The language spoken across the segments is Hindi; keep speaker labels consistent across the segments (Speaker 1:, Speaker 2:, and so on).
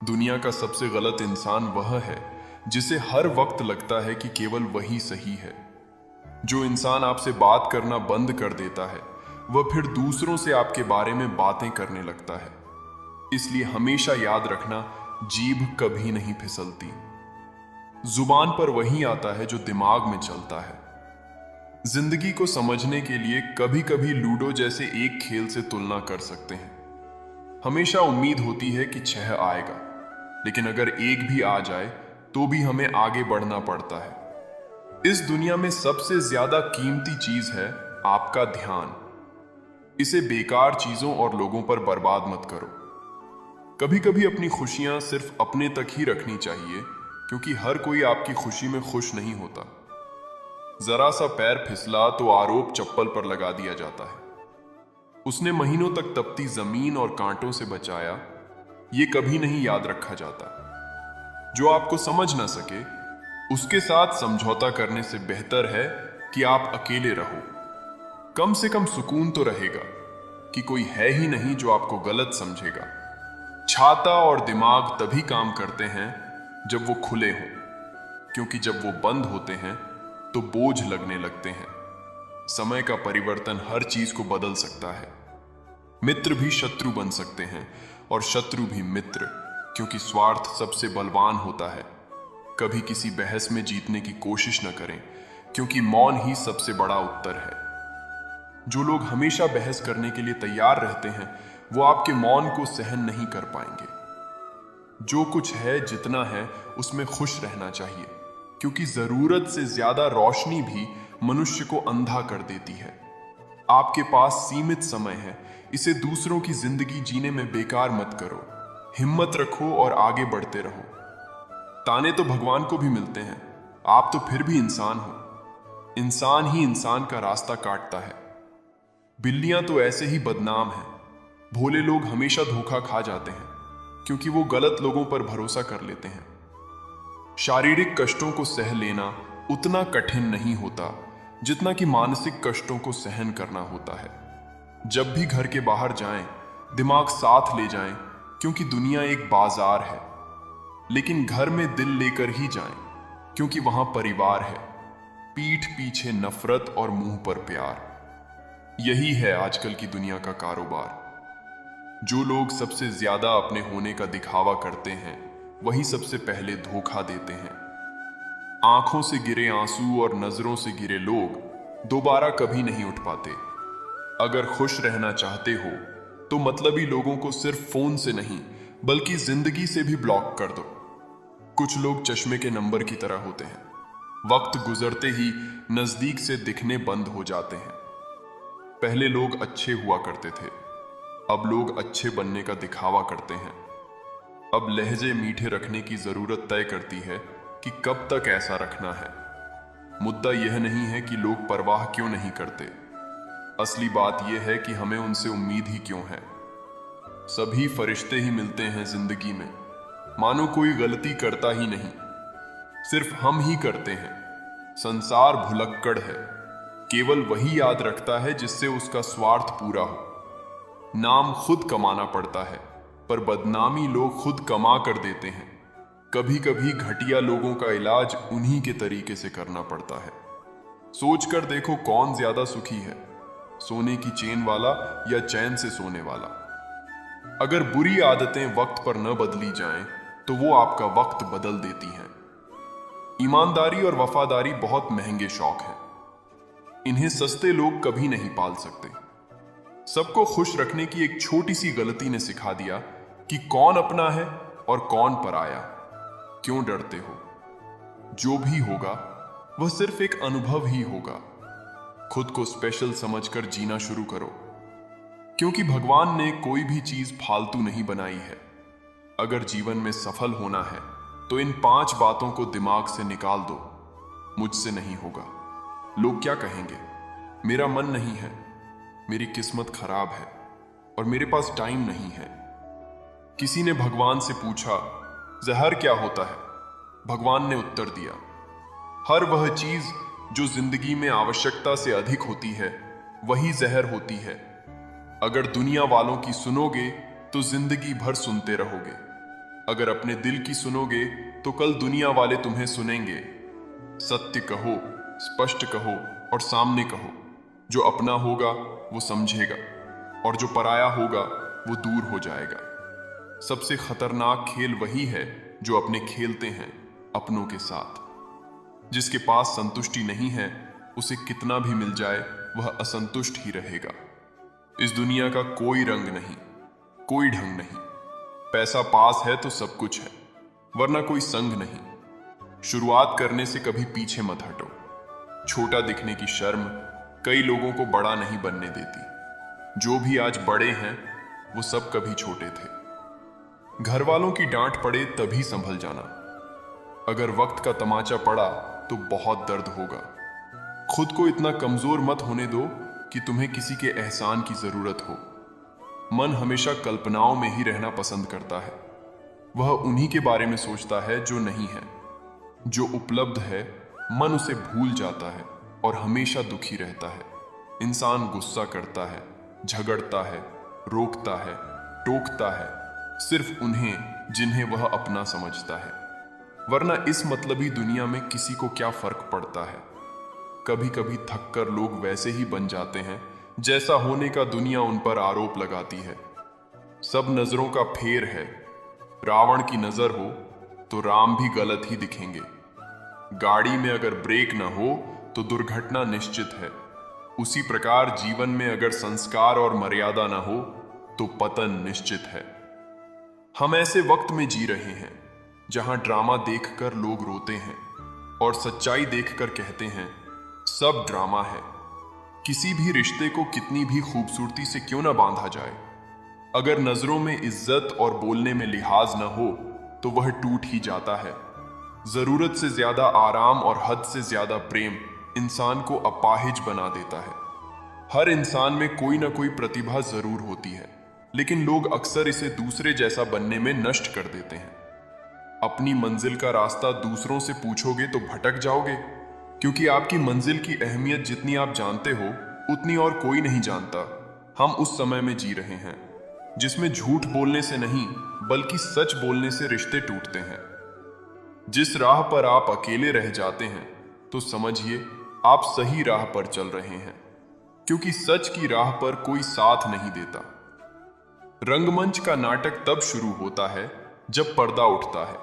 Speaker 1: दुनिया का सबसे गलत इंसान वह है जिसे हर वक्त लगता है कि केवल वही सही है। जो इंसान आपसे बात करना बंद कर देता है वह फिर दूसरों से आपके बारे में बातें करने लगता है। इसलिए हमेशा याद रखना, जीभ कभी नहीं फिसलती। जुबान पर वही आता है जो दिमाग में चलता है। जिंदगी को समझने के लिए कभी कभी लूडो जैसे एक खेल से तुलना कर सकते हैं। हमेशा उम्मीद होती है कि 6 आएगा, लेकिन अगर एक भी आ जाए तो भी हमें आगे बढ़ना पड़ता है। इस दुनिया में सबसे ज्यादा कीमती चीज है आपका ध्यान। इसे बेकार चीजों और लोगों पर बर्बाद मत करो। कभी कभी अपनी खुशियां सिर्फ अपने तक ही रखनी चाहिए, क्योंकि हर कोई आपकी खुशी में खुश नहीं होता। जरा सा पैर फिसला तो आरोप चप्पल पर लगा दिया जाता है। उसने महीनों तक तपती जमीन और कांटों से बचाया, ये कभी नहीं याद रखा जाता। जो आपको समझ ना सके उसके साथ समझौता करने से बेहतर है कि आप अकेले रहो। कम से कम सुकून तो रहेगा कि कोई है ही नहीं जो आपको गलत समझेगा। छाता और दिमाग तभी काम करते हैं जब वो खुले हों, क्योंकि जब वो बंद होते हैं तो बोझ लगने लगते हैं। समय का परिवर्तन हर चीज को बदल सकता है। मित्र भी शत्रु बन सकते हैं और शत्रु भी मित्र, क्योंकि स्वार्थ सबसे बलवान होता है। कभी किसी बहस में जीतने की कोशिश न करें, क्योंकि मौन ही सबसे बड़ा उत्तर है। जो लोग हमेशा बहस करने के लिए तैयार रहते हैं वो आपके मौन को सहन नहीं कर पाएंगे। जो कुछ है जितना है उसमें खुश रहना चाहिए, क्योंकि जरूरत से ज्यादा रोशनी भी मनुष्य को अंधा कर देती है। आपके पास सीमित समय है, इसे दूसरों की जिंदगी जीने में बेकार मत करो। हिम्मत रखो और आगे बढ़ते रहो। ताने तो भगवान को भी मिलते हैं, आप तो फिर भी इंसान हो। इंसान ही इंसान का रास्ता काटता है। बिल्लियां तो ऐसे ही बदनाम हैं। भोले लोग हमेशा धोखा खा जाते हैं, क्योंकि वो गलत लोगों पर भरोसा कर लेते हैं। शारीरिक कष्टों को सह लेना उतना कठिन नहीं होता जितना कि मानसिक कष्टों को सहन करना होता है। जब भी घर के बाहर जाएं, दिमाग साथ ले जाएं, क्योंकि दुनिया एक बाजार है। लेकिन घर में दिल लेकर ही जाएं, क्योंकि वहां परिवार है। पीठ पीछे नफरत और मुंह पर प्यार, यही है आजकल की दुनिया का कारोबार। जो लोग सबसे ज्यादा अपने होने का दिखावा करते हैं वही सबसे पहले धोखा देते हैं। आंखों से गिरे आंसू और नजरों से गिरे लोग दोबारा कभी नहीं उठ पाते। अगर खुश रहना चाहते हो तो मतलबी लोगों को सिर्फ फोन से नहीं बल्कि जिंदगी से भी ब्लॉक कर दो। कुछ लोग चश्मे के नंबर की तरह होते हैं, वक्त गुजरते ही नजदीक से दिखने बंद हो जाते हैं। पहले लोग अच्छे हुआ करते थे, अब लोग अच्छे बनने का दिखावा करते हैं। अब लहजे मीठे रखने की जरूरत तय करती है कि कब तक ऐसा रखना है। मुद्दा यह नहीं है कि लोग परवाह क्यों नहीं करते, असली बात यह है कि हमें उनसे उम्मीद ही क्यों है। सभी फरिश्ते ही मिलते हैं जिंदगी में, मानो कोई गलती करता ही नहीं, सिर्फ हम ही करते हैं। संसार भुलक्कड़ है, केवल वही याद रखता है जिससे उसका स्वार्थ पूरा हो। नाम खुद कमाना पड़ता है, पर बदनामी लोग खुद कमा कर देते हैं। कभी कभी घटिया लोगों का इलाज उन्हीं के तरीके से करना पड़ता है। सोच कर देखो कौन ज्यादा सुखी है, सोने की चेन वाला या चैन से सोने वाला। अगर बुरी आदतें वक्त पर न बदली जाएं, तो वो आपका वक्त बदल देती हैं। ईमानदारी और वफादारी बहुत महंगे शौक हैं, इन्हें सस्ते लोग कभी नहीं पाल सकते। सबको खुश रखने की एक छोटी सी गलती ने सिखा दिया कि कौन अपना है और कौन पराया। क्यों डरते हो? जो भी होगा वह सिर्फ एक अनुभव ही होगा। खुद को स्पेशल समझकर जीना शुरू करो, क्योंकि भगवान ने कोई भी चीज फालतू नहीं बनाई है। अगर जीवन में सफल होना है तो इन 5 बातों को दिमाग से निकाल दो। मुझसे नहीं होगा, लोग क्या कहेंगे, मेरा मन नहीं है, मेरी किस्मत खराब है और मेरे पास टाइम नहीं है। किसी ने भगवान से पूछा, जहर क्या होता है? भगवान ने उत्तर दिया, हर वह चीज जो जिंदगी में आवश्यकता से अधिक होती है वही जहर होती है। अगर दुनिया वालों की सुनोगे तो जिंदगी भर सुनते रहोगे। अगर अपने दिल की सुनोगे तो कल दुनिया वाले तुम्हें सुनेंगे। सत्य कहो, स्पष्ट कहो और सामने कहो। जो अपना होगा वो समझेगा और जो पराया होगा वो दूर हो जाएगा। सबसे खतरनाक खेल वही है जो अपने खेलते हैं अपनों के साथ। जिसके पास संतुष्टि नहीं है, उसे कितना भी मिल जाए वह असंतुष्ट ही रहेगा। इस दुनिया का कोई रंग नहीं, कोई ढंग नहीं। पैसा पास है तो सब कुछ है, वरना कोई संग नहीं। शुरुआत करने से कभी पीछे मत हटो। छोटा दिखने की शर्म कई लोगों को बड़ा नहीं बनने देती। जो भी आज बड़े हैं वो सब कभी छोटे थे। घर वालों की डांट पड़े तभी संभल जाना। अगर वक्त का तमाचा पड़ा तो बहुत दर्द होगा। खुद को इतना कमजोर मत होने दो कि तुम्हें किसी के एहसान की जरूरत हो। मन हमेशा कल्पनाओं में ही रहना पसंद करता है। वह उन्हीं के बारे में सोचता है जो नहीं है। जो उपलब्ध है मन उसे भूल जाता है और हमेशा दुखी रहता है। इंसान गुस्सा करता है, झगड़ता है, रोकता है, टोकता है, सिर्फ उन्हें जिन्हें वह अपना समझता है। वरना इस मतलबी दुनिया में किसी को क्या फर्क पड़ता है। कभी कभी थककर लोग वैसे ही बन जाते हैं जैसा होने का दुनिया उन पर आरोप लगाती है। सब नजरों का फेर है। रावण की नजर हो तो राम भी गलत ही दिखेंगे। गाड़ी में अगर ब्रेक न हो तो दुर्घटना निश्चित है। उसी प्रकार जीवन में अगर संस्कार और मर्यादा न हो तो पतन निश्चित है। हम ऐसे वक्त में जी रहे हैं जहां ड्रामा देखकर लोग रोते हैं और सच्चाई देखकर कहते हैं सब ड्रामा है। किसी भी रिश्ते को कितनी भी खूबसूरती से क्यों ना बांधा जाए, अगर नजरों में इज्जत और बोलने में लिहाज न हो तो वह टूट ही जाता है। जरूरत से ज्यादा आराम और हद से ज्यादा प्रेम इंसान को अपाहिज बना देता है। हर इंसान में कोई ना कोई प्रतिभा जरूर होती है, लेकिन लोग अक्सर इसे दूसरे जैसा बनने में नष्ट कर देते हैं। अपनी मंजिल का रास्ता दूसरों से पूछोगे तो भटक जाओगे, क्योंकि आपकी मंजिल की अहमियत जितनी आप जानते हो उतनी और कोई नहीं जानता। हम उस समय में जी रहे हैं जिसमें झूठ बोलने से नहीं बल्कि सच बोलने से रिश्ते टूटते हैं। जिस राह पर आप अकेले रह जाते हैं तो समझिए आप सही राह पर चल रहे हैं, क्योंकि सच की राह पर कोई साथ नहीं देता। रंगमंच का नाटक तब शुरू होता है जब पर्दा उठता है,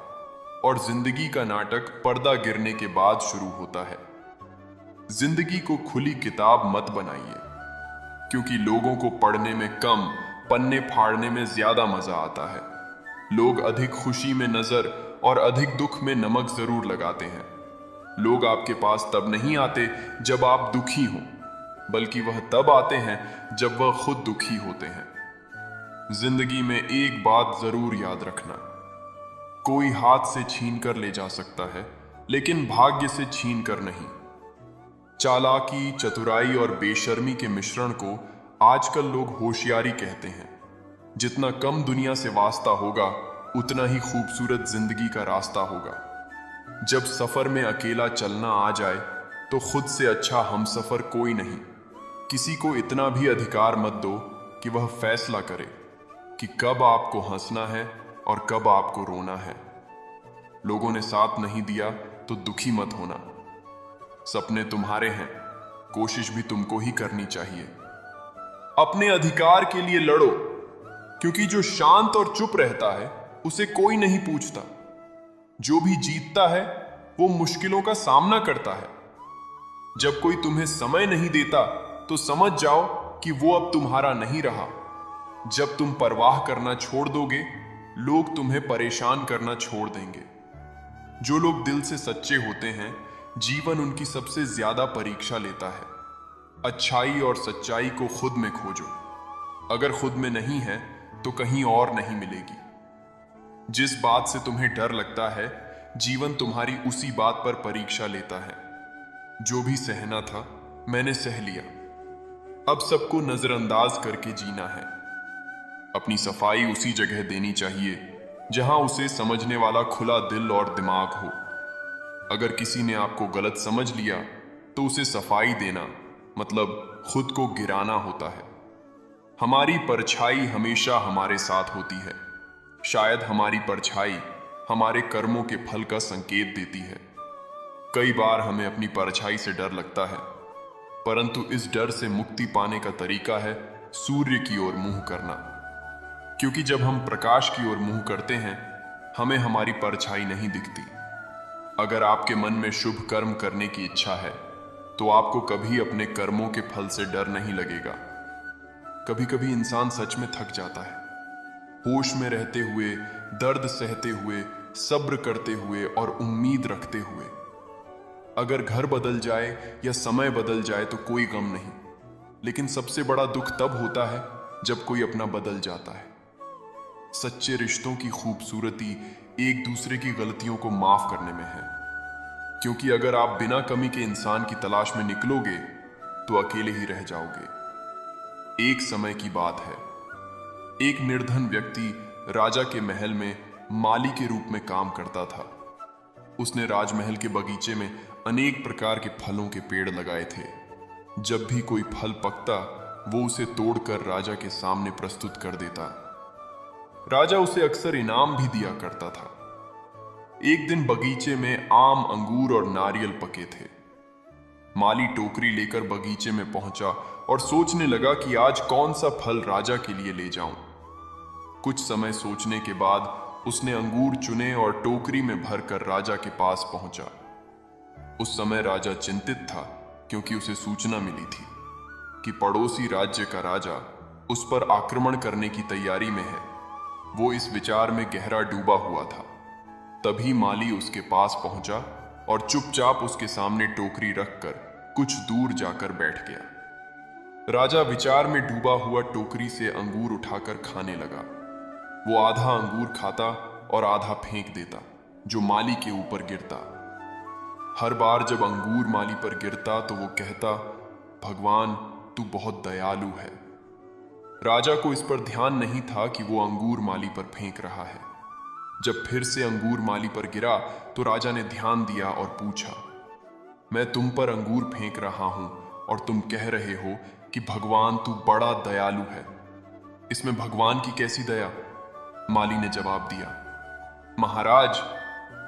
Speaker 1: और जिंदगी का नाटक पर्दा गिरने के बाद शुरू होता है। जिंदगी को खुली किताब मत बनाइए, क्योंकि लोगों को पढ़ने में कम, पन्ने फाड़ने में ज्यादा मजा आता है। लोग अधिक खुशी में नजर और अधिक दुख में नमक जरूर लगाते हैं। लोग आपके पास तब नहीं आते जब आप दुखी हों, बल्कि वह तब आते हैं जब वह खुद दुखी होते हैं। जिंदगी में एक बात जरूर याद रखना, कोई हाथ से छीन कर ले जा सकता है, लेकिन भाग्य से छीन कर नहीं। चालाकी, चतुराई और बेशर्मी के मिश्रण को आजकल लोग होशियारी कहते हैं। जितना कम दुनिया से वास्ता होगा उतना ही खूबसूरत जिंदगी का रास्ता होगा। जब सफर में अकेला चलना आ जाए तो खुद से अच्छा हमसफर कोई नहीं। किसी को इतना भी अधिकार मत दो कि वह फैसला करे कि कब आपको हंसना है और कब आपको रोना है। लोगों ने साथ नहीं दिया तो दुखी मत होना। सपने तुम्हारे हैं, कोशिश भी तुमको ही करनी चाहिए। अपने अधिकार के लिए लड़ो, क्योंकि जो शांत और चुप रहता है उसे कोई नहीं पूछता। जो भी जीतता है वो मुश्किलों का सामना करता है। जब कोई तुम्हें समय नहीं देता तो समझ जाओ कि वो अब तुम्हारा नहीं रहा। जब तुम परवाह करना छोड़ दोगे, लोग तुम्हें परेशान करना छोड़ देंगे। जो लोग दिल से सच्चे होते हैं, जीवन उनकी सबसे ज्यादा परीक्षा लेता है। अच्छाई और सच्चाई को खुद में खोजो। अगर खुद में नहीं है तो कहीं और नहीं मिलेगी। जिस बात से तुम्हें डर लगता है, जीवन तुम्हारी उसी बात पर परीक्षा लेता है। जो भी सहना था मैंने सह लिया, अब सबको नजरअंदाज करके जीना है। अपनी सफाई उसी जगह देनी चाहिए जहां उसे समझने वाला खुला दिल और दिमाग हो। अगर किसी ने आपको गलत समझ लिया तो उसे सफाई देना मतलब खुद को गिराना होता है। हमारी परछाई हमेशा हमारे साथ होती है, शायद हमारी परछाई हमारे कर्मों के फल का संकेत देती है। कई बार हमें अपनी परछाई से डर लगता है, परंतु इस डर से मुक्ति पाने का तरीका है सूर्य की ओर मुंह करना। क्योंकि जब हम प्रकाश की ओर मुंह करते हैं, हमें हमारी परछाई नहीं दिखती। अगर आपके मन में शुभ कर्म करने की इच्छा है, तो आपको कभी अपने कर्मों के फल से डर नहीं लगेगा। कभी कभी इंसान सच में थक जाता है, होश में रहते हुए, दर्द सहते हुए, सब्र करते हुए और उम्मीद रखते हुए। अगर घर बदल जाए या समय बदल जाए तो कोई गम नहीं, लेकिन सबसे बड़ा दुख तब होता है जब कोई अपना बदल जाता है। सच्चे रिश्तों की खूबसूरती एक दूसरे की गलतियों को माफ करने में है, क्योंकि अगर आप बिना कमी के इंसान की तलाश में निकलोगे तो अकेले ही रह जाओगे। एक समय की बात है, एक निर्धन व्यक्ति राजा के महल में माली के रूप में काम करता था। उसने राजमहल के बगीचे में अनेक प्रकार के फलों के पेड़ लगाए थे। जब भी कोई फल पकता, वो उसे तोड़कर राजा के सामने प्रस्तुत कर देता। राजा उसे अक्सर इनाम भी दिया करता था। एक दिन बगीचे में आम, अंगूर और नारियल पके थे। माली टोकरी लेकर बगीचे में पहुंचा और सोचने लगा कि आज कौन सा फल राजा के लिए ले जाऊं। कुछ समय सोचने के बाद उसने अंगूर चुने और टोकरी में भरकर राजा के पास पहुंचा। उस समय राजा चिंतित था, क्योंकि उसे सूचना मिली थी कि पड़ोसी राज्य का राजा उस पर आक्रमण करने की तैयारी में है। वो इस विचार में गहरा डूबा हुआ था। तभी माली उसके पास पहुंचा और चुपचाप उसके सामने टोकरी रखकर कुछ दूर जाकर बैठ गया। राजा विचार में डूबा हुआ टोकरी से अंगूर उठाकर खाने लगा। वो आधा अंगूर खाता और आधा फेंक देता, जो माली के ऊपर गिरता। हर बार जब अंगूर माली पर गिरता तो वो कहता, भगवान तू बहुत दयालु है। राजा को इस पर ध्यान नहीं था कि वो अंगूर माली पर फेंक रहा है। जब फिर से अंगूर माली पर गिरा तो राजा ने ध्यान दिया और पूछा, मैं तुम पर अंगूर फेंक रहा हूं और तुम कह रहे हो कि भगवान तू बड़ा दयालु है। इसमें भगवान की कैसी दया? माली ने जवाब दिया, महाराज,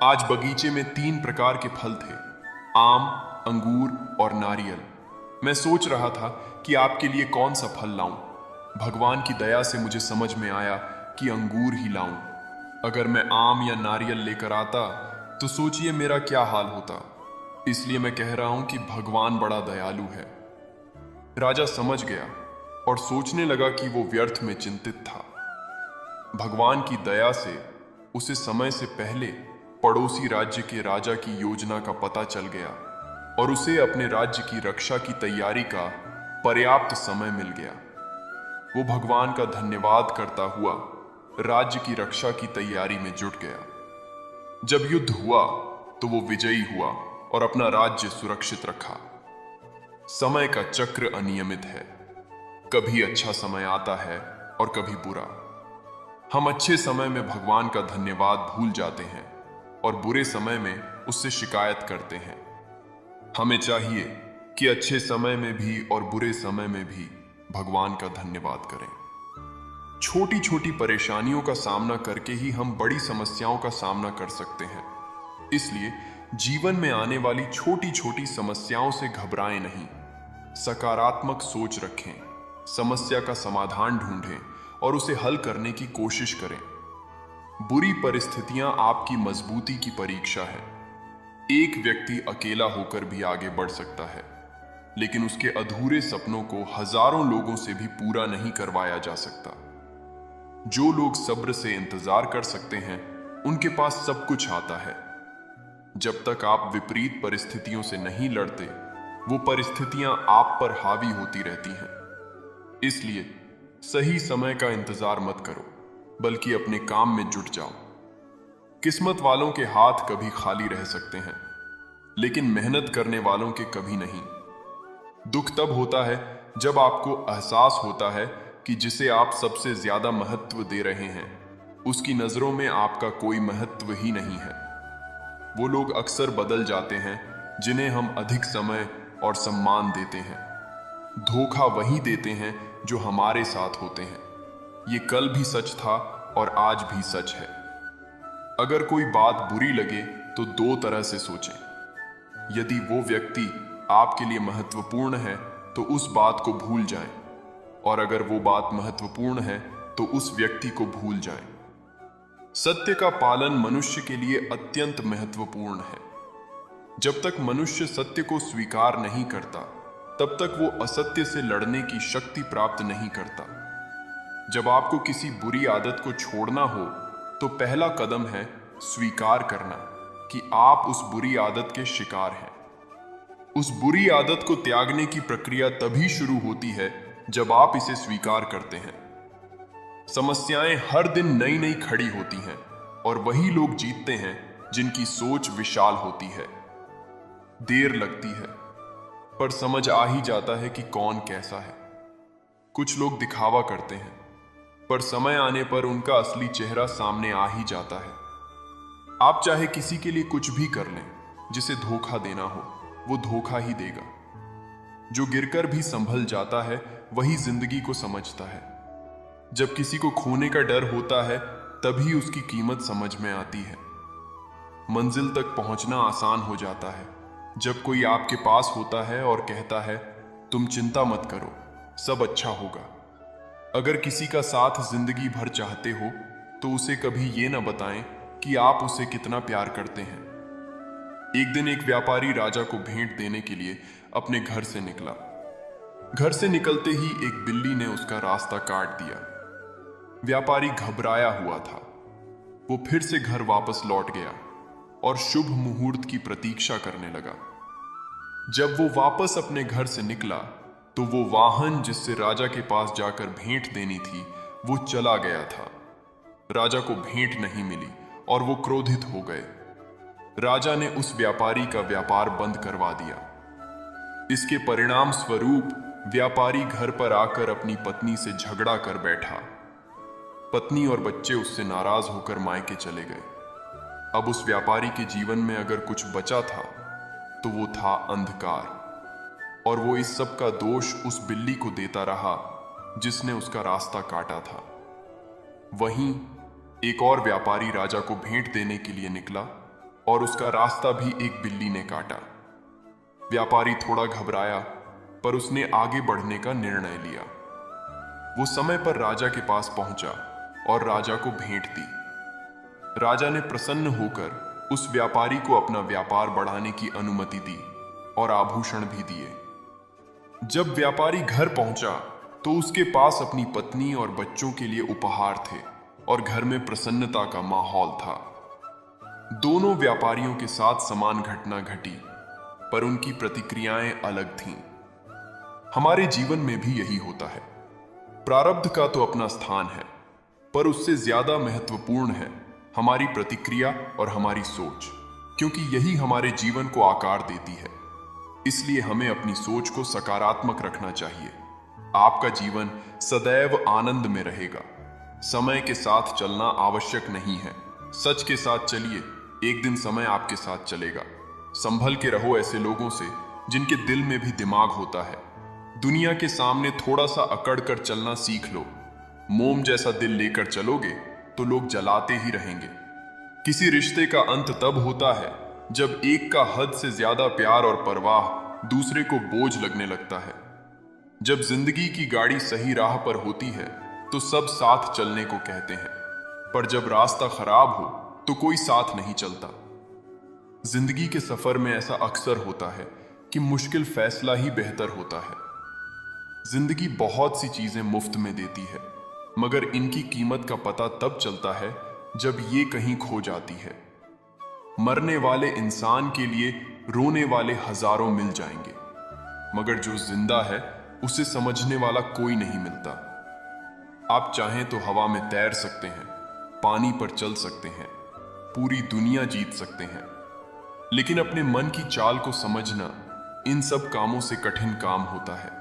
Speaker 1: आज बगीचे में 3 प्रकार के फल थे, आम, अंगूर और नारियल। मैं सोच रहा था कि आपके लिए कौन सा फल लाऊं। भगवान की दया से मुझे समझ में आया कि अंगूर ही लाऊं। अगर मैं आम या नारियल लेकर आता तो सोचिए मेरा क्या हाल होता। इसलिए मैं कह रहा हूं कि भगवान बड़ा दयालु है। राजा समझ गया और सोचने लगा कि वो व्यर्थ में चिंतित था। भगवान की दया से उसे समय से पहले पड़ोसी राज्य के राजा की योजना का पता चल गया और उसे अपने राज्य की रक्षा की तैयारी का पर्याप्त समय मिल गया। वो भगवान का धन्यवाद करता हुआ राज्य की रक्षा की तैयारी में जुट गया। जब युद्ध हुआ तो वो विजयी हुआ और अपना राज्य सुरक्षित रखा। समय का चक्र अनियमित है, कभी अच्छा समय आता है और कभी बुरा। हम अच्छे समय में भगवान का धन्यवाद भूल जाते हैं और बुरे समय में उससे शिकायत करते हैं। हमें चाहिए कि अच्छे समय में भी और बुरे समय में भी भगवान का धन्यवाद करें। छोटी छोटी परेशानियों का सामना करके ही हम बड़ी समस्याओं का सामना कर सकते हैं। इसलिए जीवन में आने वाली छोटी छोटी समस्याओं से घबराएं नहीं, सकारात्मक सोच रखें, समस्या का समाधान ढूंढें और उसे हल करने की कोशिश करें। बुरी परिस्थितियां आपकी मजबूती की परीक्षा है। एक व्यक्ति अकेला होकर भी आगे बढ़ सकता है, लेकिन उसके अधूरे सपनों को हजारों लोगों से भी पूरा नहीं करवाया जा सकता। जो लोग सब्र से इंतजार कर सकते हैं, उनके पास सब कुछ आता है। जब तक आप विपरीत परिस्थितियों से नहीं लड़ते, वो परिस्थितियां आप पर हावी होती रहती हैं। इसलिए सही समय का इंतजार मत करो, बल्कि अपने काम में जुट जाओ। किस्मत वालों के हाथ कभी खाली रह सकते हैं, लेकिन मेहनत करने वालों के कभी नहीं। दुख तब होता है जब आपको एहसास होता है कि जिसे आप सबसे ज्यादा महत्व दे रहे हैं, उसकी नजरों में आपका कोई महत्व ही नहीं है। वो लोग अक्सर बदल जाते हैं जिन्हें हम अधिक समय और सम्मान देते हैं। धोखा वही देते हैं जो हमारे साथ होते हैं। ये कल भी सच था और आज भी सच है। अगर कोई बात बुरी लगे तो दो तरह से सोचें। यदि वो व्यक्ति आपके लिए महत्वपूर्ण है तो उस बात को भूल जाएं, और अगर वो बात महत्वपूर्ण है तो उस व्यक्ति को भूल जाएं। सत्य का पालन मनुष्य के लिए अत्यंत महत्वपूर्ण है। जब तक मनुष्य सत्य को स्वीकार नहीं करता, तब तक वो असत्य से लड़ने की शक्ति प्राप्त नहीं करता। जब आपको किसी बुरी आदत को छोड़ना हो, तो पहला कदम है स्वीकार करना कि आप उस बुरी आदत के शिकार हैं। उस बुरी आदत को त्यागने की प्रक्रिया तभी शुरू होती है जब आप इसे स्वीकार करते हैं। समस्याएं हर दिन नई नई खड़ी होती हैं, और वही लोग जीतते हैं जिनकी सोच विशाल होती है। देर लगती है, पर समझ आ ही जाता है कि कौन कैसा है। कुछ लोग दिखावा करते हैं, पर समय आने पर उनका असली चेहरा सामने आ ही जाता है। आप चाहे किसी के लिए कुछ भी कर लें, जिसे धोखा देना हो वो धोखा ही देगा। जो गिरकर भी संभल जाता है वही जिंदगी को समझता है। जब किसी को खोने का डर होता है, तभी उसकी कीमत समझ में आती है। मंजिल तक पहुंचना आसान हो जाता है जब कोई आपके पास होता है और कहता है, तुम चिंता मत करो, सब अच्छा होगा। अगर किसी का साथ जिंदगी भर चाहते हो, तो उसे कभी ये ना बताएं कि आप उसे कितना प्यार करते हैं। एक दिन एक व्यापारी राजा को भेंट देने के लिए अपने घर से निकला। घर से निकलते ही एक बिल्ली ने उसका रास्ता काट दिया। व्यापारी घबराया हुआ था। वो फिर से घर वापस लौट गया और शुभ मुहूर्त की प्रतीक्षा करने लगा। जब वो वापस अपने घर से निकला, तो वो वाहन जिससे राजा के पास जाकर भेंट देनी थी, वो चला गया था। राजा को भेंट नहीं मिली और वो क्रोधित हो गए। राजा ने उस व्यापारी का व्यापार बंद करवा दिया। इसके परिणाम स्वरूप व्यापारी घर पर आकर अपनी पत्नी से झगड़ा कर बैठा। पत्नी और बच्चे उससे नाराज होकर मायके चले गए। अब उस व्यापारी के जीवन में अगर कुछ बचा था तो वो था अंधकार, और वो इस सब का दोष उस बिल्ली को देता रहा जिसने उसका रास्ता काटा था। वहीं एक और व्यापारी राजा को भेंट देने के लिए निकला और उसका रास्ता भी एक बिल्ली ने काटा। व्यापारी थोड़ा घबराया, पर उसने आगे बढ़ने का निर्णय लिया। वो समय पर राजा के पास पहुंचा और राजा को भेंट दी। राजा ने प्रसन्न होकर उस व्यापारी को अपना व्यापार बढ़ाने की अनुमति दी और आभूषण भी दिए। जब व्यापारी घर पहुंचा तो उसके पास अपनी पत्नी और बच्चों के लिए उपहार थे और घर में प्रसन्नता का माहौल था। दोनों व्यापारियों के साथ समान घटना घटी, पर उनकी प्रतिक्रियाएं अलग थीं। हमारे जीवन में भी यही होता है। प्रारब्ध का तो अपना स्थान है, पर उससे ज्यादा महत्वपूर्ण है हमारी प्रतिक्रिया और हमारी सोच, क्योंकि यही हमारे जीवन को आकार देती है। इसलिए हमें अपनी सोच को सकारात्मक रखना चाहिए। आपका जीवन सदैव आनंद में रहेगा। समय के साथ चलना आवश्यक नहीं है। सच के साथ चलिए, एक दिन समय आपके साथ चलेगा। संभल के रहो ऐसे लोगों से जिनके दिल में भी दिमाग होता है। दुनिया के सामने थोड़ा सा अकड़ कर चलना सीख लो। मोम जैसा दिल लेकर चलोगे तो लोग जलाते ही रहेंगे। किसी रिश्ते का अंत तब होता है जब एक का हद से ज्यादा प्यार और परवाह दूसरे को बोझ लगने लगता है। जब जिंदगी की गाड़ी सही राह पर होती है तो सब साथ चलने को कहते हैं, पर जब रास्ता खराब हो तो कोई साथ नहीं चलता। जिंदगी के सफर में ऐसा अक्सर होता है कि मुश्किल फैसला ही बेहतर होता है। जिंदगी बहुत सी चीजें मुफ्त में देती है, मगर इनकी कीमत का पता तब चलता है जब ये कहीं खो जाती है। मरने वाले इंसान के लिए रोने वाले हजारों मिल जाएंगे, मगर जो जिंदा है उसे समझने वाला कोई नहीं मिलता। आप चाहें तो हवा में तैर सकते हैं, पानी पर चल सकते हैं, पूरी दुनिया जीत सकते हैं, लेकिन अपने मन की चाल को समझना इन सब कामों से कठिन काम होता है।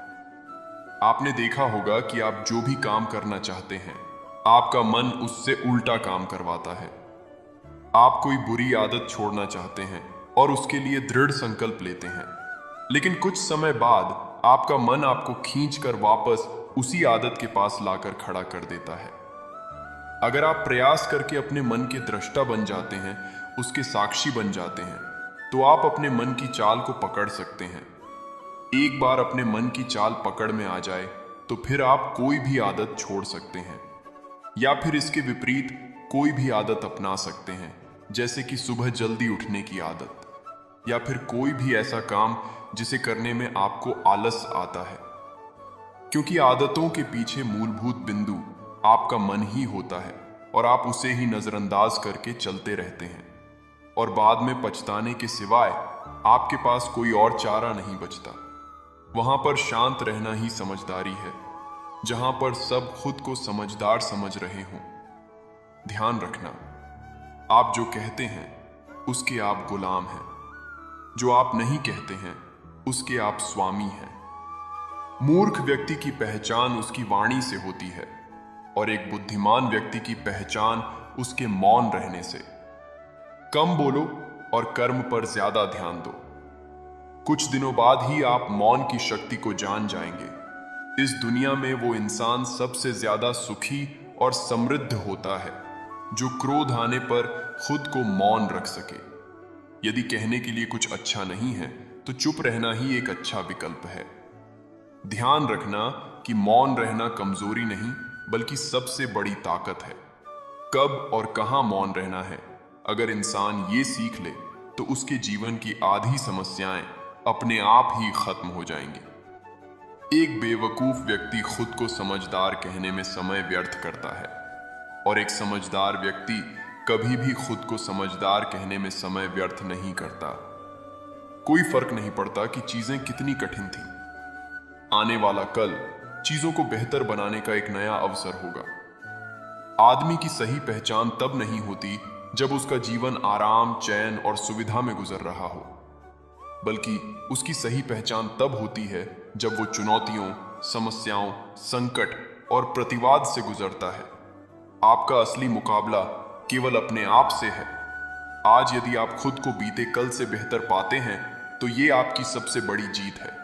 Speaker 1: आपने देखा होगा कि आप जो भी काम करना चाहते हैं, आपका मन उससे उल्टा काम करवाता है। आप कोई बुरी आदत छोड़ना चाहते हैं और उसके लिए दृढ़ संकल्प लेते हैं, लेकिन कुछ समय बाद आपका मन आपको खींचकर वापस उसी आदत के पास लाकर खड़ा कर देता है। अगर आप प्रयास करके अपने मन के दृष्टा बन जाते हैं, उसके साक्षी बन जाते हैं, तो आप अपने मन की चाल को पकड़ सकते हैं। एक बार अपने मन की चाल पकड़ में आ जाए तो फिर आप कोई भी आदत छोड़ सकते हैं, या फिर इसके विपरीत कोई भी आदत अपना सकते हैं, जैसे कि सुबह जल्दी उठने की आदत, या फिर कोई भी ऐसा काम जिसे करने में आपको आलस आता है। क्योंकि आदतों के पीछे मूलभूत बिंदु आपका मन ही होता है और आप उसे ही नजरअंदाज करके चलते रहते हैं, और बाद में पछताने के सिवाय आपके पास कोई और चारा नहीं बचता। वहां पर शांत रहना ही समझदारी है, जहां पर सब खुद को समझदार समझ रहे हों। ध्यान रखना, आप जो कहते हैं उसके आप गुलाम हैं, जो आप नहीं कहते हैं उसके आप स्वामी हैं। मूर्ख व्यक्ति की पहचान उसकी वाणी से होती है, और एक बुद्धिमान व्यक्ति की पहचान उसके मौन रहने से। कम बोलो और कर्म पर ज्यादा ध्यान दो। कुछ दिनों बाद ही आप मौन की शक्ति को जान जाएंगे। इस दुनिया में वो इंसान सबसे ज्यादा सुखी और समृद्ध होता है जो क्रोध आने पर खुद को मौन रख सके। यदि कहने के लिए कुछ अच्छा नहीं है तो चुप रहना ही एक अच्छा विकल्प है। ध्यान रखना कि मौन रहना कमजोरी नहीं बल्कि सबसे बड़ी ताकत है। कब और कहां मौन रहना है, अगर इंसान ये सीख ले तो उसके जीवन की आधी समस्याएं अपने आप ही खत्म हो जाएंगी। एक बेवकूफ व्यक्ति खुद को समझदार कहने में समय व्यर्थ करता है, और एक समझदार व्यक्ति कभी भी खुद को समझदार कहने में समय व्यर्थ नहीं करता। कोई फर्क नहीं पड़ता कि चीजें कितनी कठिन थीं। आने वाला कल चीजों को बेहतर बनाने का एक नया अवसर होगा। आदमी की सही पहचान तब नहीं होती जब उसका जीवन आराम, चैन और सुविधा में गुजर रहा हो, बल्कि उसकी सही पहचान तब होती है जब वो चुनौतियों, समस्याओं, संकट और प्रतिवाद से गुजरता है। आपका असली मुकाबला केवल अपने आप से है। आज यदि आप खुद को बीते कल से बेहतर पाते हैं तो ये आपकी सबसे बड़ी जीत है।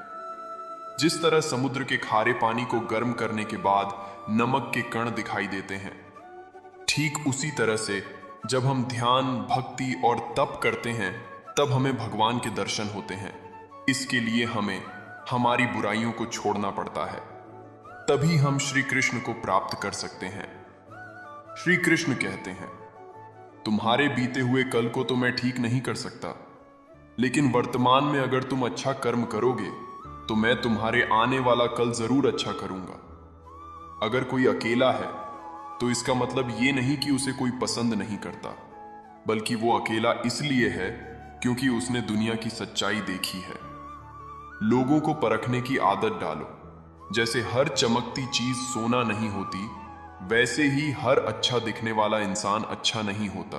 Speaker 1: जिस तरह समुद्र के खारे पानी को गर्म करने के बाद नमक के कण दिखाई देते हैं, ठीक उसी तरह से जब हम ध्यान, भक्ति और तप करते हैं तब हमें भगवान के दर्शन होते हैं। इसके लिए हमें हमारी बुराइयों को छोड़ना पड़ता है, तभी हम श्री कृष्ण को प्राप्त कर सकते हैं। श्री कृष्ण कहते हैं, तुम्हारे बीते हुए कल को तो मैं ठीक नहीं कर सकता, लेकिन वर्तमान में अगर तुम अच्छा कर्म करोगे तो मैं तुम्हारे आने वाला कल जरूर अच्छा करूंगा। अगर कोई अकेला है तो इसका मतलब ये नहीं कि उसे कोई पसंद नहीं करता, बल्कि वो अकेला इसलिए है क्योंकि उसने दुनिया की सच्चाई देखी है। लोगों को परखने की आदत डालो। जैसे हर चमकती चीज सोना नहीं होती, वैसे ही हर अच्छा दिखने वाला इंसान अच्छा नहीं होता।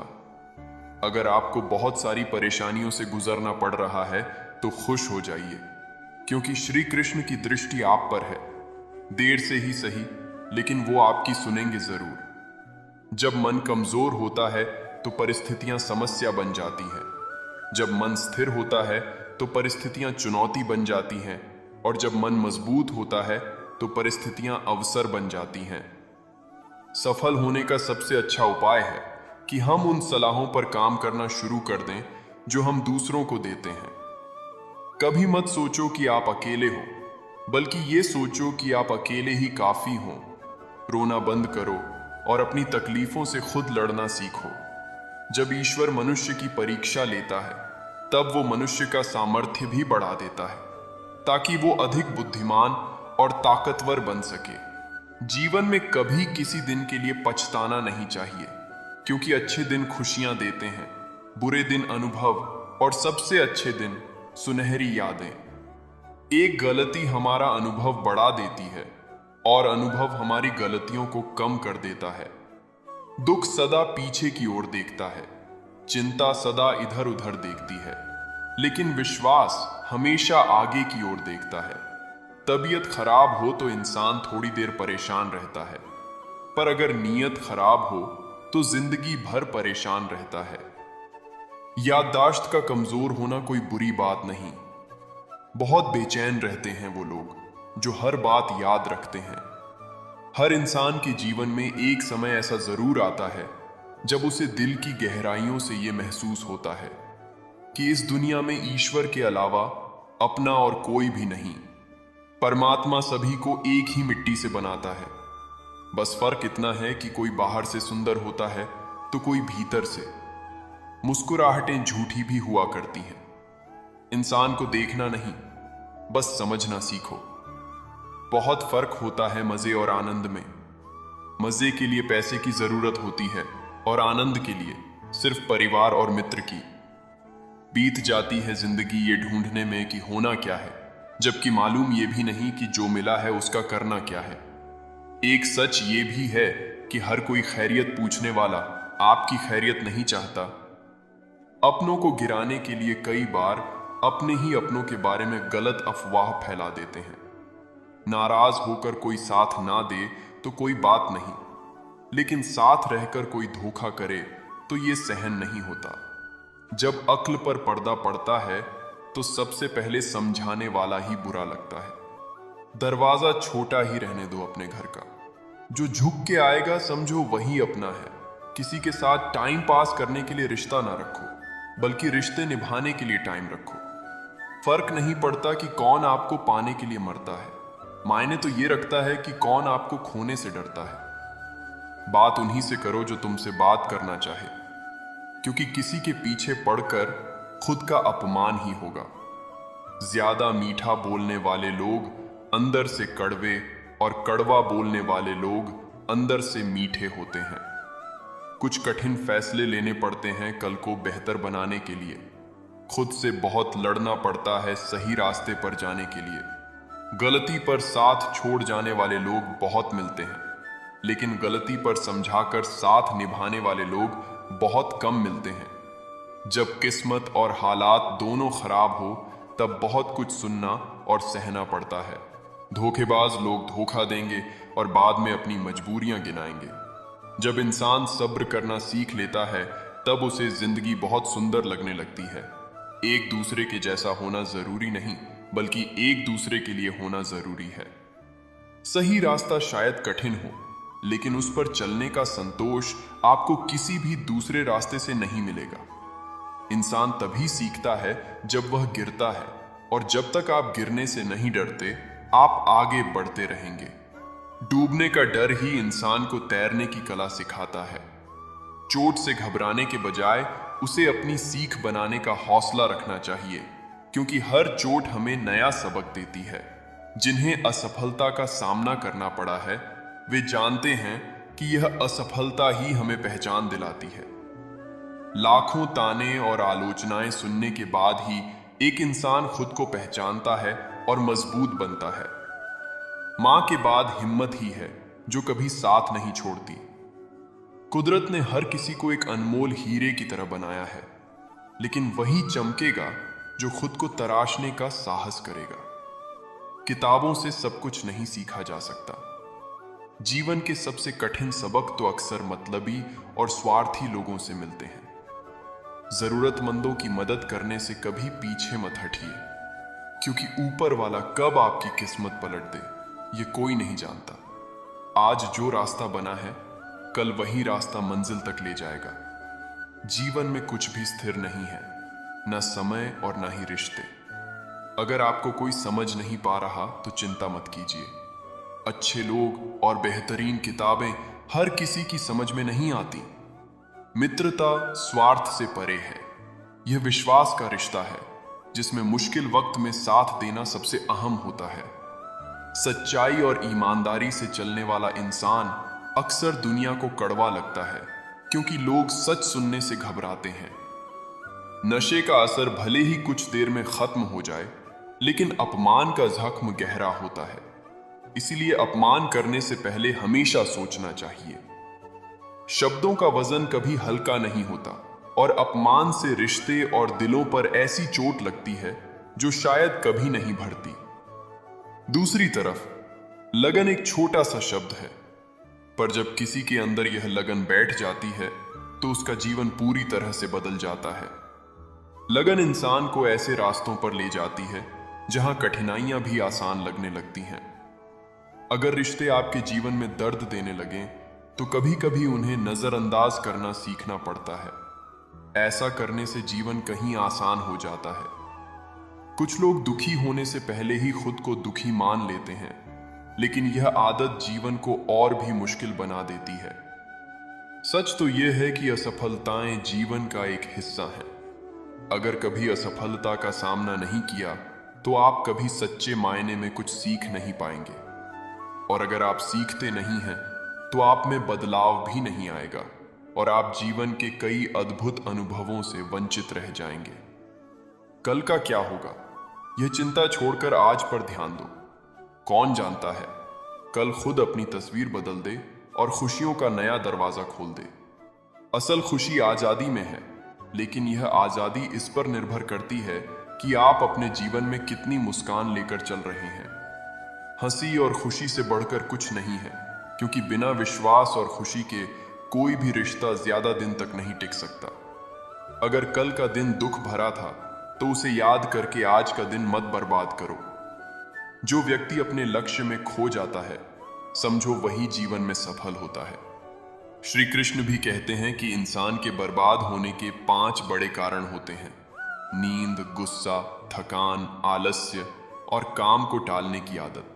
Speaker 1: अगर आपको बहुत सारी परेशानियों से गुजरना पड़ रहा है तो खुश हो जाइए, क्योंकि श्री कृष्ण की दृष्टि आप पर है। देर से ही सही, लेकिन वो आपकी सुनेंगे जरूर। जब मन कमजोर होता है तो परिस्थितियां समस्या बन जाती हैं। जब मन स्थिर होता है तो परिस्थितियां चुनौती बन जाती हैं, और जब मन मजबूत होता है तो परिस्थितियां अवसर बन जाती हैं। सफल होने का सबसे अच्छा उपाय है कि हम उन सलाहों पर काम करना शुरू कर दें जो हम दूसरों को देते हैं। कभी मत सोचो कि आप अकेले हो, बल्कि ये सोचो कि आप अकेले ही काफी हो। रोना बंद करो और अपनी तकलीफों से खुद लड़ना सीखो। जब ईश्वर मनुष्य की परीक्षा लेता है तब वो मनुष्य का सामर्थ्य भी बढ़ा देता है, ताकि वो अधिक बुद्धिमान और ताकतवर बन सके। जीवन में कभी किसी दिन के लिए पछताना नहीं चाहिए, क्योंकि अच्छे दिन खुशियां देते हैं, बुरे दिन अनुभव, और सबसे अच्छे दिन सुनहरी यादें। एक गलती हमारा अनुभव बढ़ा देती है और अनुभव हमारी गलतियों को कम कर देता है। दुख सदा पीछे की ओर देखता है, चिंता सदा इधर उधर देखती है, लेकिन विश्वास हमेशा आगे की ओर देखता है। तबीयत खराब हो तो इंसान थोड़ी देर परेशान रहता है, पर अगर नीयत खराब हो तो जिंदगी भर परेशान रहता है। याददाश्त का कमजोर होना कोई बुरी बात नहीं। बहुत बेचैन रहते हैं वो लोग जो हर बात याद रखते हैं। हर इंसान के जीवन में एक समय ऐसा जरूर आता है जब उसे दिल की गहराइयों से यह महसूस होता है कि इस दुनिया में ईश्वर के अलावा अपना और कोई भी नहीं। परमात्मा सभी को एक ही मिट्टी से बनाता है, बस फर्क इतना है कि कोई बाहर से सुंदर होता है तो कोई भीतर से। मुस्कुराहटें झूठी भी हुआ करती हैं। इंसान को देखना नहीं, बस समझना सीखो। बहुत फर्क होता है मजे और आनंद में। मजे के लिए पैसे की जरूरत होती है और आनंद के लिए सिर्फ परिवार और मित्र की। बीत जाती है जिंदगी ये ढूंढने में कि होना क्या है, जबकि मालूम ये भी नहीं कि जो मिला है उसका करना क्या है। एक सच ये भी है कि हर कोई खैरियत पूछने वाला आपकी खैरियत नहीं चाहता। अपनों को गिराने के लिए कई बार अपने ही अपनों के बारे में गलत अफवाह फैला देते हैं। नाराज होकर कोई साथ ना दे तो कोई बात नहीं, लेकिन साथ रहकर कोई धोखा करे तो ये सहन नहीं होता। जब अक्ल पर पर्दा पड़ता है तो सबसे पहले समझाने वाला ही बुरा लगता है। दरवाजा छोटा ही रहने दो अपने घर का। जो झुक के आएगा समझो वही अपना है। किसी के साथ टाइम पास करने के लिए रिश्ता ना रखो, बल्कि रिश्ते निभाने के लिए टाइम रखो। फर्क नहीं पड़ता कि कौन आपको पाने के लिए मरता है, मायने तो ये रखता है कि कौन आपको खोने से डरता है। बात उन्हीं से करो जो तुमसे बात करना चाहे, क्योंकि किसी के पीछे पड़कर खुद का अपमान ही होगा। ज्यादा मीठा बोलने वाले लोग अंदर से कड़वे और कड़वा बोलने वाले लोग अंदर से मीठे होते हैं। कुछ कठिन फैसले लेने पड़ते हैं कल को बेहतर बनाने के लिए। खुद से बहुत लड़ना पड़ता है सही रास्ते पर जाने के लिए। गलती पर साथ छोड़ जाने वाले लोग बहुत मिलते हैं, लेकिन गलती पर समझाकर साथ निभाने वाले लोग बहुत कम मिलते हैं। जब किस्मत और हालात दोनों खराब हो तब बहुत कुछ सुनना और सहना पड़ता है। धोखेबाज लोग धोखा देंगे और बाद में अपनी मजबूरियां गिनाएंगे। जब इंसान सब्र करना सीख लेता है तब उसे जिंदगी बहुत सुंदर लगने लगती है। एक दूसरे के जैसा होना जरूरी नहीं, बल्कि एक दूसरे के लिए होना जरूरी है। सही रास्ता शायद कठिन हो, लेकिन उस पर चलने का संतोष आपको किसी भी दूसरे रास्ते से नहीं मिलेगा। इंसान तभी सीखता है जब वह गिरता है, और जब तक आप गिरने से नहीं डरते आप आगे बढ़ते रहेंगे। डूबने का डर ही इंसान को तैरने की कला सिखाता है। चोट से घबराने के बजाय उसे अपनी सीख बनाने का हौसला रखना चाहिए, क्योंकि हर चोट हमें नया सबक देती है। जिन्हें असफलता का सामना करना पड़ा है वे जानते हैं कि यह असफलता ही हमें पहचान दिलाती है। लाखों ताने और आलोचनाएं सुनने के बाद ही एक इंसान खुद को पहचानता है और मजबूत बनता है। मां के बाद हिम्मत ही है जो कभी साथ नहीं छोड़ती। कुदरत ने हर किसी को एक अनमोल हीरे की तरह बनाया है, लेकिन वही चमकेगा जो खुद को तराशने का साहस करेगा। किताबों से सब कुछ नहीं सीखा जा सकता। जीवन के सबसे कठिन सबक तो अक्सर मतलबी और स्वार्थी लोगों से मिलते हैं। जरूरतमंदों की मदद करने से कभी पीछे मत हटिए, क्योंकि ऊपर वाला कब आपकी किस्मत पलट दे ये कोई नहीं जानता। आज जो रास्ता बना है कल वही रास्ता मंजिल तक ले जाएगा। जीवन में कुछ भी स्थिर नहीं है, न समय और न ही रिश्ते। अगर आपको कोई समझ नहीं पा रहा तो चिंता मत कीजिए। अच्छे लोग और बेहतरीन किताबें हर किसी की समझ में नहीं आती। मित्रता स्वार्थ से परे है। यह विश्वास का रिश्ता है जिसमें मुश्किल वक्त में साथ देना सबसे अहम होता है। सच्चाई और ईमानदारी से चलने वाला इंसान अक्सर दुनिया को कड़वा लगता है, क्योंकि लोग सच सुनने से घबराते हैं। नशे का असर भले ही कुछ देर में खत्म हो जाए, लेकिन अपमान का जख्म गहरा होता है। इसीलिए अपमान करने से पहले हमेशा सोचना चाहिए। शब्दों का वजन कभी हल्का नहीं होता, और अपमान से रिश्ते और दिलों पर ऐसी चोट लगती है जो शायद कभी नहीं भरती। दूसरी तरफ लगन एक छोटा सा शब्द है, पर जब किसी के अंदर यह लगन बैठ जाती है तो उसका जीवन पूरी तरह से बदल जाता है। लगन इंसान को ऐसे रास्तों पर ले जाती है जहां कठिनाइयां भी आसान लगने लगती हैं। अगर रिश्ते आपके जीवन में दर्द देने लगें तो कभी कभी उन्हें नजरअंदाज करना सीखना पड़ता है। ऐसा करने से जीवन कहीं आसान हो जाता है। कुछ लोग दुखी होने से पहले ही खुद को दुखी मान लेते हैं, लेकिन यह आदत जीवन को और भी मुश्किल बना देती है। सच तो यह है कि असफलताएं जीवन का एक हिस्सा हैं। अगर कभी असफलता का सामना नहीं किया तो आप कभी सच्चे मायने में कुछ सीख नहीं पाएंगे, और अगर आप सीखते नहीं हैं तो आप में बदलाव भी नहीं आएगा और आप जीवन के कई अद्भुत अनुभवों से वंचित रह जाएंगे। कल का क्या होगा, यह चिंता छोड़कर आज पर ध्यान दो। कौन जानता है, कल खुद अपनी तस्वीर बदल दे और खुशियों का नया दरवाजा खोल दे। असल खुशी आजादी में है, लेकिन यह आजादी इस पर निर्भर करती है कि आप अपने जीवन में कितनी मुस्कान लेकर चल रहे हैं। हंसी और खुशी से बढ़कर कुछ नहीं है, क्योंकि बिना विश्वास और खुशी के कोई भी रिश्ता ज्यादा दिन तक नहीं टिक सकता। अगर कल का दिन दुख भरा था तो उसे याद करके आज का दिन मत बर्बाद करो। जो व्यक्ति अपने लक्ष्य में खो जाता है, समझो वही जीवन में सफल होता है। श्री कृष्ण भी कहते हैं कि इंसान के बर्बाद होने के 5 बड़े कारण होते हैं: नींद, गुस्सा, थकान, आलस्य और काम को टालने की आदत।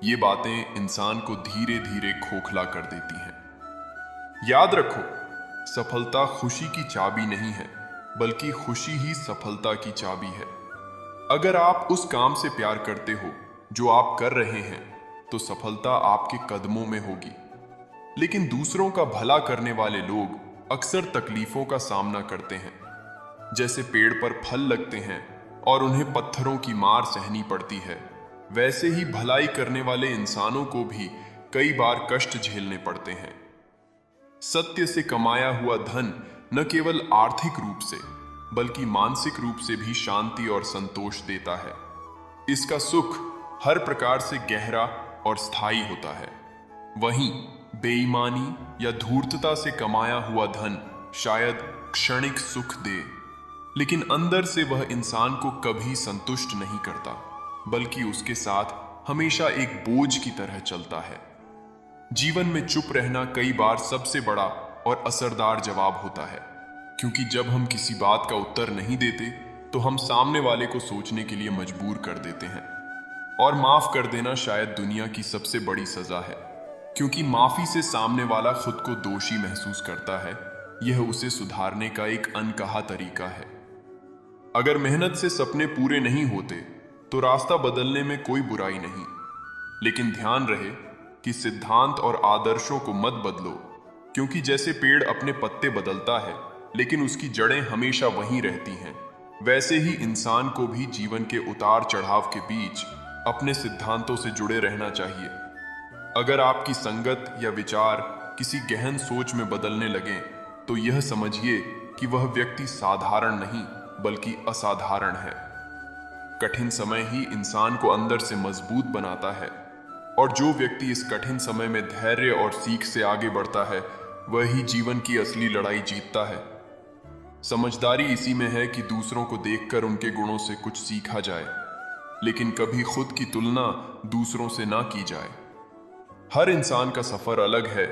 Speaker 1: ये बातें इंसान को धीरे धीरे खोखला कर देती हैं। याद रखो, सफलता खुशी की चाबी नहीं है, बल्कि खुशी ही सफलता की चाबी है। अगर आप उस काम से प्यार करते हो जो आप कर रहे हैं, तो सफलता आपके कदमों में होगी। लेकिन दूसरों का भला करने वाले लोग अक्सर तकलीफों का सामना करते हैं। जैसे पेड़ पर फल लगते हैं और उन्हें पत्थरों की मार सहनी पड़ती है, वैसे ही भलाई करने वाले इंसानों को भी कई बार कष्ट झेलने पड़ते हैं। सत्य से कमाया हुआ धन न केवल आर्थिक रूप से, बल्कि मानसिक रूप से भी शांति और संतोष देता है। इसका सुख हर प्रकार से गहरा और स्थायी होता है। वहीं बेईमानी या धूर्तता से कमाया हुआ धन शायद क्षणिक सुख दे, लेकिन अंदर से वह इंसान को कभी संतुष्ट नहीं करता, बल्कि उसके साथ हमेशा एक बोझ की तरह चलता है। जीवन में चुप रहना कई बार सबसे बड़ा और असरदार जवाब होता है, क्योंकि जब हम किसी बात का उत्तर नहीं देते तो हम सामने वाले को सोचने के लिए मजबूर कर देते हैं। और माफ कर देना शायद दुनिया की सबसे बड़ी सजा है, क्योंकि माफी से सामने वाला खुद को दोषी महसूस करता है। यह उसे सुधारने का एक अनकहा तरीका है। अगर मेहनत से सपने पूरे नहीं होते तो रास्ता बदलने में कोई बुराई नहीं, लेकिन ध्यान रहे कि सिद्धांत और आदर्शों को मत बदलो, क्योंकि जैसे पेड़ अपने पत्ते बदलता है लेकिन उसकी जड़ें हमेशा वहीं रहती हैं, वैसे ही इंसान को भी जीवन के उतार चढ़ाव के बीच अपने सिद्धांतों से जुड़े रहना चाहिए। अगर आपकी संगत या विचार किसी गहन सोच में बदलने लगे तो यह समझिए कि वह व्यक्ति साधारण नहीं बल्कि असाधारण है। कठिन समय ही इंसान को अंदर से मजबूत बनाता है, और जो व्यक्ति इस कठिन समय में धैर्य और सीख से आगे बढ़ता है, वही जीवन की असली लड़ाई जीतता है। समझदारी इसी में है कि दूसरों को देखकर उनके गुणों से कुछ सीखा जाए, लेकिन कभी खुद की तुलना दूसरों से ना की जाए। हर इंसान का सफर अलग है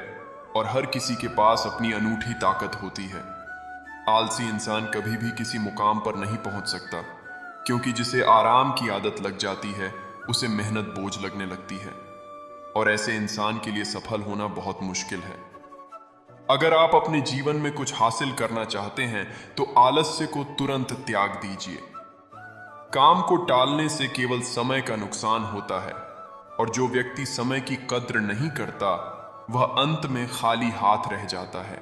Speaker 1: और हर किसी के पास अपनी अनूठी ताकत होती है। आलसी इंसान कभी भी किसी मुकाम पर नहीं पहुंच सकता, क्योंकि जिसे आराम की आदत लग जाती है उसे मेहनत बोझ लगने लगती है, और ऐसे इंसान के लिए सफल होना बहुत मुश्किल है। अगर आप अपने जीवन में कुछ हासिल करना चाहते हैं तो आलस्य को तुरंत त्याग दीजिए। काम को टालने से केवल समय का नुकसान होता है, और जो व्यक्ति समय की कद्र नहीं करता वह अंत में खाली हाथ रह जाता है।